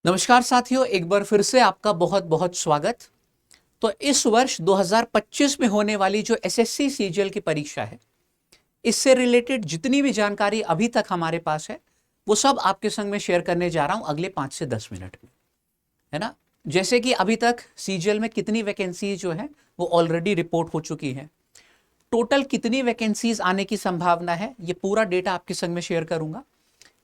नमस्कार साथियों, एक बार फिर से आपका बहुत बहुत स्वागत। तो इस वर्ष 2025 में होने वाली जो एसएससी सीजीएल की परीक्षा है, इससे रिलेटेड जितनी भी जानकारी अभी तक हमारे पास है वो सब आपके संग में शेयर करने जा रहा हूं अगले 5 से 10 मिनट में, है ना। जैसे कि अभी तक सीजीएल में कितनी वैकेंसी जो है वो ऑलरेडी रिपोर्ट हो चुकी है, टोटल कितनी वैकेंसीज आने की संभावना है, ये पूरा डेटा आपके संग में शेयर करूंगा।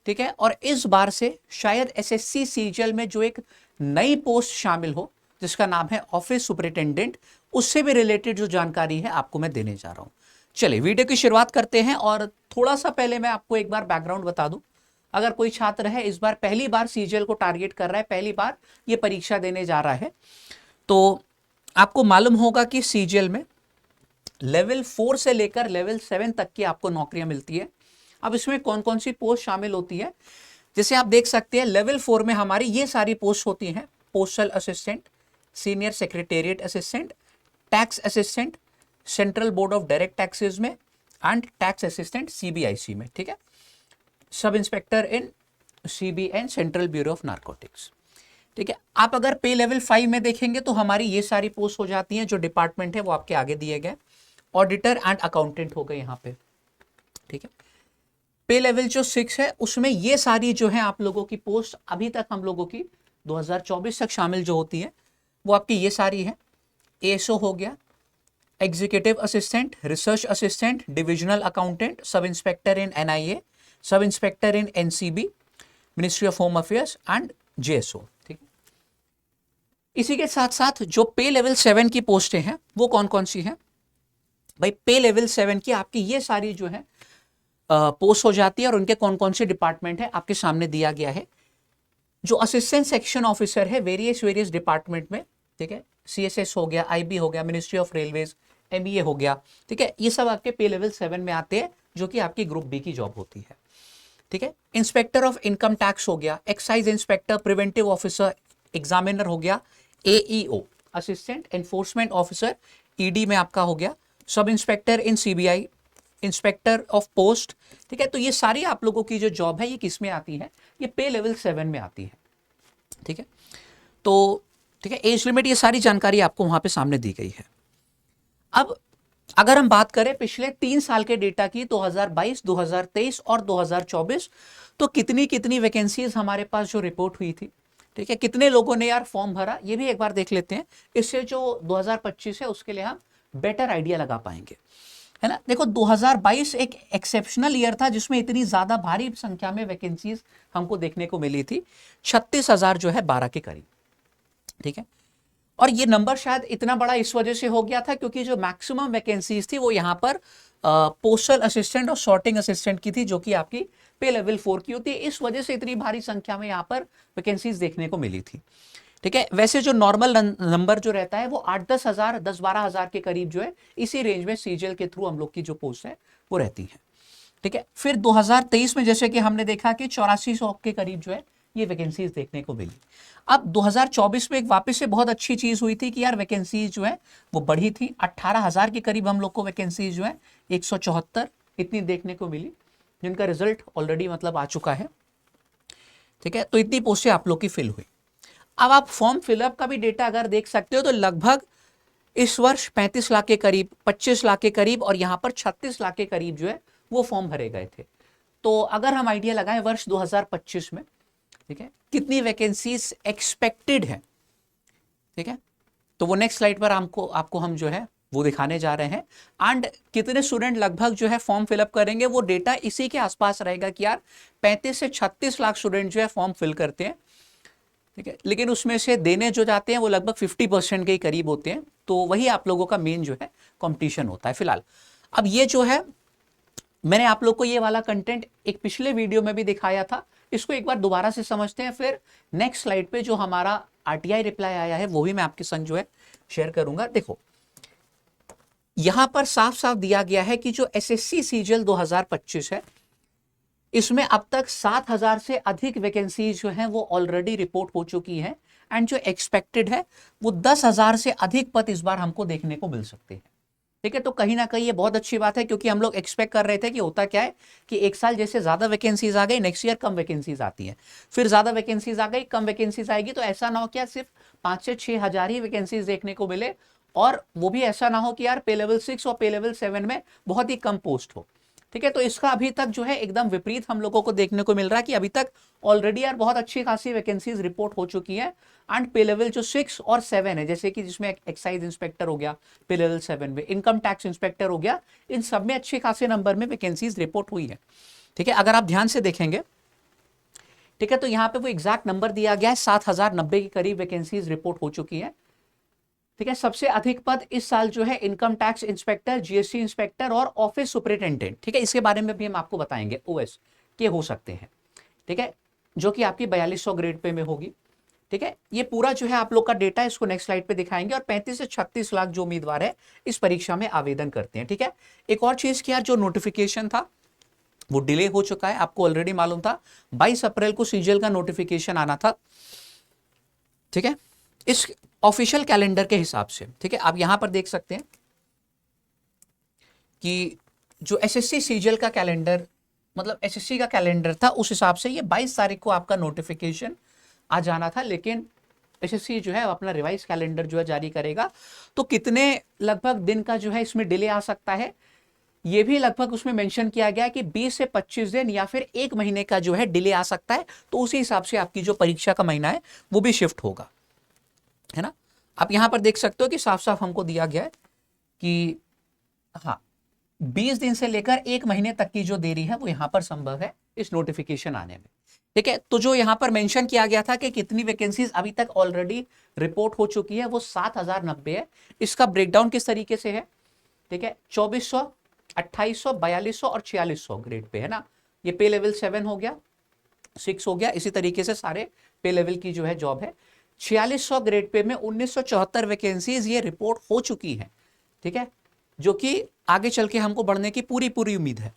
ठीक है। और इस बार से शायद एसएससी सीजीएल में जो एक नई पोस्ट शामिल हो जिसका नाम है ऑफिस सुपरिटेंडेंट, उससे भी रिलेटेड जो जानकारी है आपको मैं देने जा रहा हूं। चलिए वीडियो की शुरुआत करते हैं। और थोड़ा सा पहले मैं आपको एक बार बैकग्राउंड बता दूं। अगर कोई छात्र है इस बार पहली बार सीजीएल को टारगेट कर रहा है, पहली बार ये परीक्षा देने जा रहा है, तो आपको मालूम होगा कि सीजीएल में लेवल 4 से लेकर लेवल 7 तक की आपको नौकरियां मिलती है। अब इसमें कौन कौन सी पोस्ट शामिल होती है, जैसे आप देख सकते हैं लेवल 4 में हमारी ये सारी पोस्ट होती हैं: postal assistant, senior secretariat assistant, tax assistant central board of direct taxes में, एंड टैक्स असिस्टेंट सीबीआईसी में। ठीक है। Sub inspector in CBN central bureau of narcotics. ठीक है। आप अगर पे लेवल 5 में देखेंगे तो हमारी ये सारी पोस्ट हो जाती हैं। जो डिपार्टमेंट है वो आपके आगे दिए गए, ऑडिटर एंड अकाउंटेंट हो गए यहाँ पे। ठीक है। पे लेवल जो 6 है उसमें ये सारी जो है आप लोगों की पोस्ट अभी तक हम लोगों की 2024 तक शामिल जो होती है वो आपकी ये सारी है। एएसओ हो गया, executive assistant, research assistant, divisional accountant, sub inspector in NIA, sub inspector in NCB, ministry of home affairs and JSO. ठीक। इसी के साथ साथ जो पे लेवल 7 की पोस्टें हैं वो कौन कौन सी हैं भाई? पे लेवल 7 की आपकी ये सारी जो है पोस्ट हो जाती है और उनके कौन कौन से डिपार्टमेंट है आपके सामने दिया गया है। जो असिस्टेंट सेक्शन ऑफिसर है वेरियस डिपार्टमेंट में, ठीक है, सीएसएस हो गया, आईबी हो गया, मिनिस्ट्री ऑफ रेलवेज, एमईए हो गया। ठीक है। ये सब आपके पे लेवल 7 में आते हैं जो कि आपकी ग्रुप बी की जॉब होती है। ठीक है। इंस्पेक्टर ऑफ इनकम टैक्स हो गया, excise inspector, preventive officer, examiner हो गया, AEO assistant enforcement officer ED में आपका हो गया, sub inspector in CBI, inspector of post. ठीक है। तो ये सारी आप लोगों की जो जॉब है ये किस में आती है? ये पे लेवल 7 में आती है। ठीक है। तो ठीक है, एज लिमिट, ये सारी जानकारी आपको वहां पे सामने दी गई है। अब अगर हम बात करें पिछले 3 साल के डेटा की, 2022, 2023 और 2024, तो कितनी कितनी वैकेंसीज हमारे पास जो रिपोर्ट हुई थी। ठीक है। कितने लोगों ने यार फॉर्म भरा, ये भी एक बार देख लेते हैं। इससे जो 2025 है उसके लिए हम बेटर आइडिया लगा पाएंगे, है ना। देखो 2022 एक एक्सेप्शनल ईयर था जिसमें इतनी ज्यादा भारी संख्या में वैकेंसीज हमको देखने को मिली थी, 36,000 जो है 12 के करीब। ठीक है। और ये नंबर शायद इतना बड़ा इस वजह से हो गया था क्योंकि जो मैक्सिमम वैकेंसीज थी वो यहाँ पर पोस्टल असिस्टेंट और सॉर्टिंग असिस्टेंट की थी, जो कि आपकी पे लेवल 4 की होती है। इस वजह से इतनी भारी संख्या में यहाँ पर वैकेंसीज देखने को मिली थी। ठीक है। वैसे जो नॉर्मल नंबर जो रहता है वो 8-10 हजार, 10-12 हजार के करीब जो है इसी रेंज में सीजीएल के थ्रू हम लोग की जो पोस्ट है वो रहती है। ठीक है। फिर 2023 में जैसे कि हमने देखा कि 8400 के करीब जो है ये वैकेंसीज देखने को मिली। अब 2024 में एक वापस से बहुत अच्छी चीज हुई थी कि यार वैकेंसीज जो है वो बढ़ी थी। 18,000 के करीब हम लोग को वैकेंसीज जो है 174 इतनी देखने को मिली, जिनका रिजल्ट ऑलरेडी मतलब आ चुका है। ठीक है। तो इतनी पोस्टें आप लोग की फिल हुई। अब आप फॉर्म फिलअप का भी डेटा अगर देख सकते हो तो लगभग इस वर्ष 35 लाख के करीब, 25 लाख के करीब और यहां पर 36 लाख के करीब जो है वो फॉर्म भरे गए थे। तो अगर हम आइडिया लगाएं वर्ष 2025 में, ठीक है, कितनी वैकेंसीज एक्सपेक्टेड है, ठीक है, तो वो नेक्स्ट स्लाइड पर आपको हम जो है वो दिखाने जा रहे हैं। एंड कितने स्टूडेंट लगभग जो है फॉर्म फिलअप करेंगे वो डेटा इसी के आसपास रहेगा कि यार 35 से 36 लाख स्टूडेंट जो है फॉर्म फिल करते हैं। ठीक है। लेकिन उसमें से देने जो जाते हैं वो लगभग 50% के करीब होते हैं। तो वही आप लोगों का मेन जो है कंपटीशन होता है फिलहाल। अब ये जो है मैंने आप लोग को ये वाला कंटेंट एक पिछले वीडियो में भी दिखाया था, इसको एक बार दोबारा से समझते हैं, फिर नेक्स्ट स्लाइड पे जो हमारा आरटीआई रिप्लाई आया है वो भी मैं आपके संग जो है शेयर करूंगा। देखो यहां पर साफ साफ दिया गया है कि जो एसएससी सीजीएल 2025 है इसमें अब तक 7,000 से अधिक वैकेंसीज जो हैं वो ऑलरेडी रिपोर्ट हो चुकी हैं। एंड जो एक्सपेक्टेड है वो 10,000 से अधिक पद इस बार हमको देखने को मिल सकते हैं। ठीक है, तो कहीं ना कहीं ये बहुत अच्छी बात है, क्योंकि हम लोग एक्सपेक्ट कर रहे थे कि होता क्या है कि एक साल जैसे ज्यादा वैकेंसीज आ गई, नेक्स्ट ईयर कम वैकेंसीज आती हैं, फिर ज्यादा वैकेंसीज आ गई, कम वैकेंसीज आएगी, तो ऐसा ना हो कि यार सिर्फ 5 से 6 हजार ही वैकेंसीज देखने को मिले, और वो भी ऐसा ना हो कि यार पे लेवल 6 और पे लेवल 7 में बहुत ही कम पोस्ट हो। ठीक है, तो इसका अभी तक जो है एकदम विपरीत हम लोगों को देखने को मिल रहा है कि अभी तक ऑलरेडी यार बहुत अच्छी खासी वैकेंसीज रिपोर्ट हो चुकी है, एंड पे लेवल जो 6 और 7 है, जैसे कि जिसमें एक्साइज इंस्पेक्टर हो गया पे लेवल 7 में, इनकम टैक्स इंस्पेक्टर हो गया, इन सब में अच्छे खासे नंबर में वैकेंसीज रिपोर्ट हुई है। ठीक है, अगर आप ध्यान से देखेंगे, ठीक है, तो यहाँ पे वो एग्जैक्ट नंबर दिया गया है, 7090 के करीब वैकेंसीज रिपोर्ट हो चुकी है। ठीक है, सबसे अधिक पद इस साल जो है income tax inspector, GST inspector और ऑफिस सुपरिटेंडेंट, ठीक है, इसके बारे में भी हम आपको बताएंगे, ओएस के हो सकते हैं। ठीक है, जो कि आपकी 4200 ग्रेड पे में होगी। ठीक है, ये पूरा जो है आप लोग का डेटा, इसको नेक्स्ट स्लाइड पे दिखाएंगे, और 35 से 36 लाख जो उम्मीदवार है इस परीक्षा में आवेदन करते हैं। ठीक है, एक और चीज क्या, जो नोटिफिकेशन था वो डिले हो चुका है, आपको ऑलरेडी मालूम था 22 अप्रैल को सीजीएल का नोटिफिकेशन आना था। ठीक है, इस ऑफिशियल कैलेंडर के हिसाब से। ठीक है, आप यहां पर देख सकते हैं कि जो एसएससी सीजीएल का कैलेंडर, मतलब एसएससी का कैलेंडर था, उस हिसाब से ये 22 तारीख को आपका नोटिफिकेशन आ जाना था, लेकिन एसएससी जो है अपना रिवाइज कैलेंडर जो है जारी करेगा, तो कितने लगभग दिन का जो है इसमें डिले आ सकता है, ये भी लगभग उसमें मेंशन किया गया है कि 20 से 25 दिन या फिर 1 महीने का जो है डिले आ सकता है, तो उसी हिसाब से आपकी जो परीक्षा का महीना है वो भी शिफ्ट होगा, है ना। आप यहां पर देख सकते हो कि साफ साफ हमको दिया गया है कि हाँ, 20 दिन से लेकर 1 महीने तक की जो देरी है वो यहां पर संभव है इस नोटिफिकेशन आने में। ठीक है, तो जो यहां पर मेंशन किया गया था कि कितनी वैकेंसीज अभी तक ऑलरेडी रिपोर्ट हो चुकी है, वो 7090 है। इसका ब्रेकडाउन किस तरीके से है, ठीक है, 2400, 2800, 4200 और 4600 ग्रेड पे, है ना। ये पे लेवल 7 हो गया, 6 हो गया, इसी तरीके से सारे पे लेवल की जो है जॉब है। 4600 ग्रेड पे में 1974 वैकेंसीज ये रिपोर्ट हो चुकी है। ठीक है, जो कि आगे चल के हमको बढ़ने की पूरी पूरी उम्मीद है।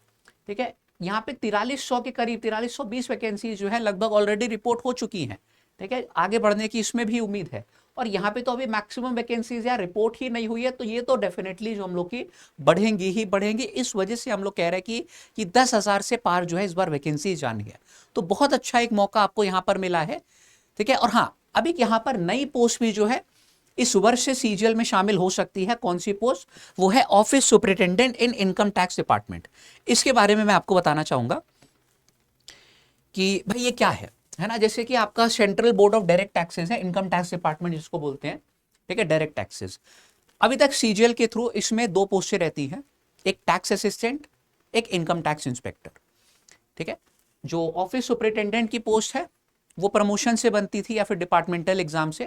ठीक है, यहाँ पे 4300 के करीब 4320 वैकेंसी जो है लगभग ऑलरेडी रिपोर्ट हो चुकी हैं। ठीक है, आगे बढ़ने की इसमें भी उम्मीद है, और यहाँ पे तो अभी मैक्सिमम वैकेंसीज या रिपोर्ट ही नहीं हुई है, तो ये तो डेफिनेटली जो हम लोग की बढ़ेंगी ही बढ़ेंगी। इस वजह से हम लोग कह रहे हैं कि 10,000 से पार जो है इस बार वैकेंसी जानी है, तो बहुत अच्छा एक मौका आपको यहाँ पर मिला है। ठीक है, और हाँ, अभी यहाँ पर नई पोस्ट भी जो है इस वर्ष से सीजीएल में शामिल हो सकती है। कौन सी पोस्ट, वो है ऑफिस सुपरिटेंडेंट इन इनकम टैक्स डिपार्टमेंट। इसके बारे में मैं आपको बताना चाहूंगा कि भाई ये क्या है ना। जैसे कि आपका central board of direct taxes है, इनकम टैक्स डिपार्टमेंट जिसको बोलते हैं। ठीक है, डायरेक्ट टैक्सेस, अभी तक सीजीएल के थ्रू इसमें 2 पोस्टें रहती हैं, एक टैक्स असिस्टेंट, एक इनकम टैक्स इंस्पेक्टर। ठीक है, जो ऑफिस सुपरिटेंडेंट की पोस्ट है वो प्रमोशन से बनती थी या फिर डिपार्टमेंटल एग्जाम से।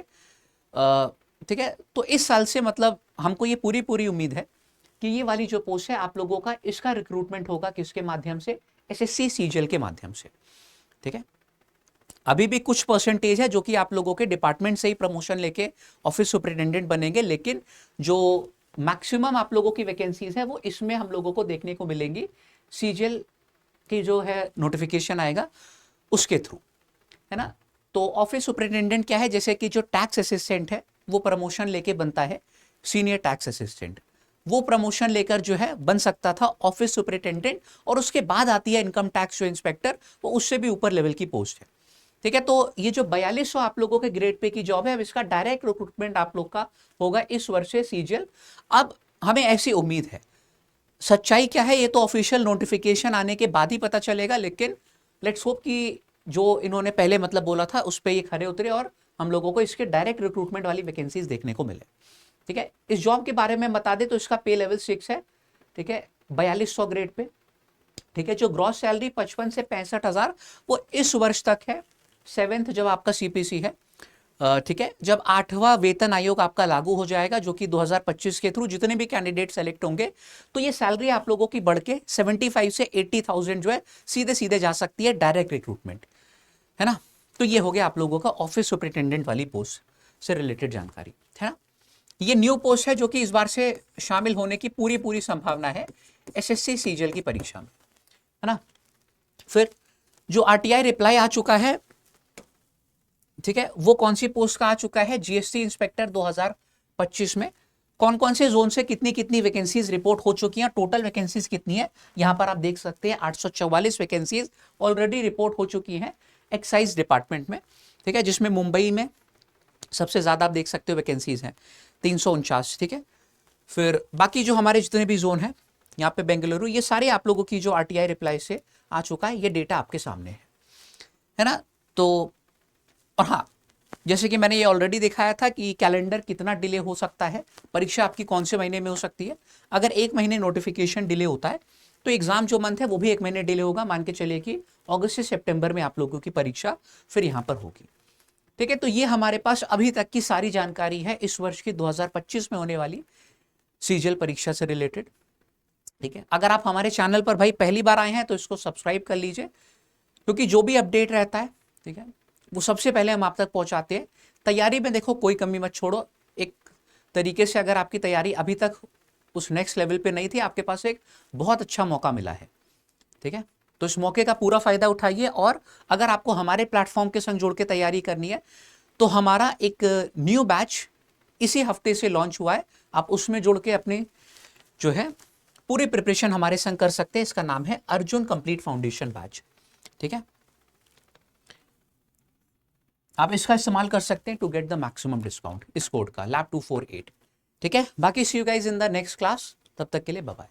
ठीक है, तो इस साल से मतलब हमको ये पूरी पूरी उम्मीद है कि ये वाली जो पोस्ट है आप लोगों का, इसका रिक्रूटमेंट होगा किसके माध्यम से, एसएससी सीजीएल के माध्यम से। ठीक है, अभी भी कुछ परसेंटेज है जो कि आप लोगों के डिपार्टमेंट से ही प्रमोशन लेके ऑफिस सुपरिटेंडेंट बनेंगे, लेकिन जो मैक्सिमम आप लोगों की वैकेंसीज है वो इसमें हम लोगों को देखने को मिलेंगी सीजीएल की जो है नोटिफिकेशन आएगा उसके थ्रू, है ना। तो ऑफिस सुपरिटेंडेंट क्या है, जैसे कि जो टैक्स असिस्टेंट है वो प्रमोशन लेके बनता है सीनियर टैक्स असिस्टेंट, वो प्रमोशन लेकर जो है बन सकता था ऑफिस सुपरिटेंडेंट, और उसके बाद आती है इनकम टैक्स जो इंस्पेक्टर, वो उससे भी ऊपर लेवल की पोस्ट है। ठीक है, तो ये जो 4200 आप लोगों के ग्रेड पे की जॉब है, अब इसका डायरेक्ट रिक्रूटमेंट आप लोग का होगा इस वर्ष से सीजीएल। अब हमें ऐसी उम्मीद है, सच्चाई क्या है ये तो ऑफिशियल नोटिफिकेशन आने के बाद ही पता चलेगा, लेकिन लेट्स होप कि जो इन्होंने पहले मतलब बोला था उस पर ये खरे उतरे और हम लोगों को इसके डायरेक्ट रिक्रूटमेंट वाली वैकेंसीज देखने को मिले। ठीक है, इस जॉब के बारे में बता दे तो इसका पे लेवल 6 है। ठीक है, 4200 ग्रेड पे। ठीक है, जो ग्रॉस सैलरी 55 से 65,000 वो इस वर्ष तक है, 7th जब आपका सीपीसी है। ठीक है, जब 8वां वेतन आयोग आपका लागू हो जाएगा जो कि 2025 के थ्रू जितने भी कैंडिडेट सेलेक्ट होंगे, तो ये सैलरी आप लोगों की बढ़ के 75 से 80,000 जो है सीधे सीधे जा सकती है, डायरेक्ट रिक्रूटमेंट, है ना। तो ये हो गया आप लोगों का ऑफिस सुपरिटेंडेंट वाली पोस्ट से रिलेटेड जानकारी, है ना। ये न्यू पोस्ट है जो कि इस बार से शामिल होने की पूरी पूरी संभावना है एसएससी सीजीएल की परीक्षा में, है ना। फिर जो आरटीआई रिप्लाई आ चुका है, ठीक है, वो कौन सी पोस्ट का आ चुका है, जीएसटी इंस्पेक्टर 2025 में। कौन कौन से जोन से कितनी कितनी वैकेंसीज रिपोर्ट हो चुकी हैं, टोटल वैकेंसीज कितनी है यहां पर आप देख सकते हैं। 844 वैकेंसीज ऑलरेडी रिपोर्ट हो चुकी हैं एक्साइज डिपार्टमेंट में, ठीक है, जिसमें मुंबई में सबसे ज्यादा आप देख सकते हो वैकेंसीज हैं 349, ठीक है। फिर बाकी जो हमारे जितने भी जोन हैं यहाँ पे बेंगलुरु, ये सारे आप लोगों की जो आरटीआई रिप्लाई से आ चुका है, ये डेटा आपके सामने है ना। तो और हाँ, जैसे कि मैंने ये ऑलरेडी दिखाया था कि कैलेंडर कितना डिले हो सकता है, परीक्षा आपकी कौन से महीने में हो सकती है। अगर 1 महीने नोटिफिकेशन डिले होता है तो एग्जाम जो मंथ है वो भी 1 महीने डिले होगा। मान के चलिए कि अगस्त से सितंबर में आप लोगों की परीक्षा फिर यहाँ पर होगी, ठीक है। तो ये हमारे पास अभी तक की सारी जानकारी है इस वर्ष की 2025 में होने वाली सीजीएल परीक्षा से रिलेटेड, ठीक है। अगर आप हमारे चैनल पर भाई पहली बार आए हैं तो इसको सब्सक्राइब कर लीजिए, क्योंकि जो भी अपडेट रहता है, ठीक है, वो सबसे पहले हम आप तक पहुंचाते हैं। तैयारी में देखो कोई कमी मत छोड़ो। एक तरीके से अगर आपकी तैयारी अभी तक उस नेक्स्ट लेवल पे नहीं थी, आपके पास एक बहुत अच्छा मौका मिला है, ठीक है। तो इस मौके का पूरा फायदा उठाइए। और अगर आपको हमारे प्लेटफॉर्म के संग जोड़ के तैयारी करनी है तो हमारा एक न्यू बैच इसी हफ्ते से लॉन्च हुआ है, आप उसमें जोड़ के अपनी जो है पूरी प्रिपरेशन हमारे संग कर सकते हैं। इसका नाम है अर्जुन कंप्लीट फाउंडेशन बैच, ठीक है। आप इसका इस्तेमाल कर सकते हैं to get the maximum discount इस कोड का LAB248, ठीक है। बाकी see you guys in the next class, तब तक के लिए बाय बाय।